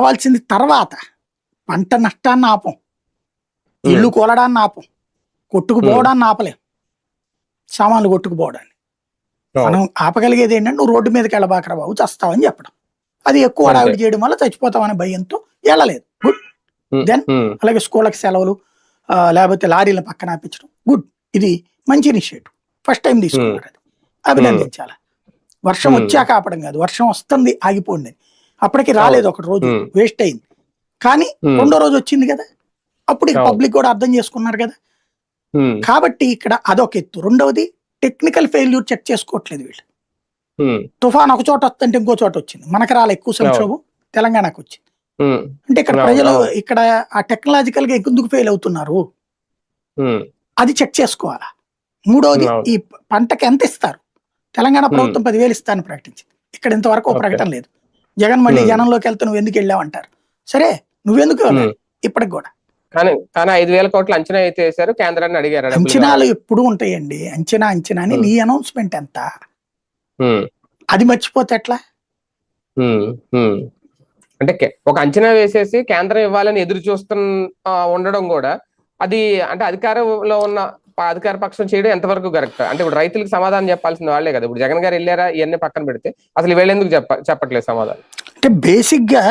కావాల్సింది తర్వాత పంట నష్టాన్ని ఆపం, ఇల్లు కూలడాన్ని ఆపం, కొట్టుకుపోవడాన్ని ఆపలేం, సామాన్లు కొట్టుకుపోవడాన్ని. మనం ఆపగలిగేది ఏంటంటే నువ్వు రోడ్డు మీదకి వెళ్ళబాకరా బాబు చస్తావని చెప్పడం. అది ఎక్కువ హడావిడి చేయడం వల్ల చచ్చిపోతామనే భయంతో వెళ్ళలేదు. గుడ్. దెన్ అలాగే స్కూళ్ళకి సెలవులు, లేకపోతే లారీల పక్కన ఆపించడం, గుడ్. ఇది మంచి ఇనిషియేటివ్, ఫస్ట్ టైం తీసుకున్నారు, అది అభినందించాలి. వర్షం వచ్చాక ఆపడం కాదు, వర్షం వస్తుంది ఆగిపోండి, అప్పటికి రాలేదు, ఒక రోజు వేస్ట్ అయింది, కానీ రెండో రోజు వచ్చింది కదా, అప్పుడు పబ్లిక్ కూడా అర్థం చేసుకున్నారు కదా. కాబట్టి ఇక్కడ అదొక ఎత్తు. రెండవది టెక్నికల్ ఫెయిల్యూర్ చెక్ చేసుకోవట్లేదు వీళ్ళు. తుఫాన్ ఒక చోట వస్తుంటే ఇంకో చోట వచ్చింది, మనకు రాలే ఎక్కువ సంక్షోభం, తెలంగాణకు వచ్చింది. అంటే ఇక్కడ ప్రజలు ఇక్కడ ఆ టెక్నాలజికల్ గా ఎందుకు ఫెయిల్ అవుతున్నారు అది చెక్ చేసుకోవాలా. మూడవది ఈ పంటకి ఎంత ఇస్తారు, తెలంగాణ ప్రభుత్వం 10,000 ఇస్తానని ప్రకటించింది, ఇక్కడ ఇంతవరకు ప్రకటన లేదు. జగన్ మళ్ళీ జనంలోకి వెళ్తే నువ్వు ఎందుకు వెళ్ళావు అంటారు, సరే నువ్వెందుకు ఇప్పటికి కూడా. కానీ 5,000 కోట్ల అంచనా అయితే వేశారు, కేంద్రాన్ని అడిగారు. అంచనాలు ఎప్పుడు ఉంటాయండి, అంచనా అని నీ అనౌన్స్మెంట్ ఎంత, అది మర్చిపోతే ఎట్లా. అంటే ఒక అంచనా వేసేసి కేంద్రం ఇవ్వాలని ఎదురు చూస్తున్న ఉండడం కూడా, అది అంటే అధికారంలో ఉన్న అధికార పక్షం చేయడం ఎంతవరకు కరెక్ట్? అంటే ఇప్పుడు రైతులకు సమాధానం చెప్పాల్సిన వాళ్ళే కదా. ఇప్పుడు జగన్ గారు వెళ్ళారా ఇవన్నీ పక్కన పెడితే అసలు వీళ్ళు ఎందుకు చెప్పట్లేదు సమాధానం? అంటే బేసిక్ గా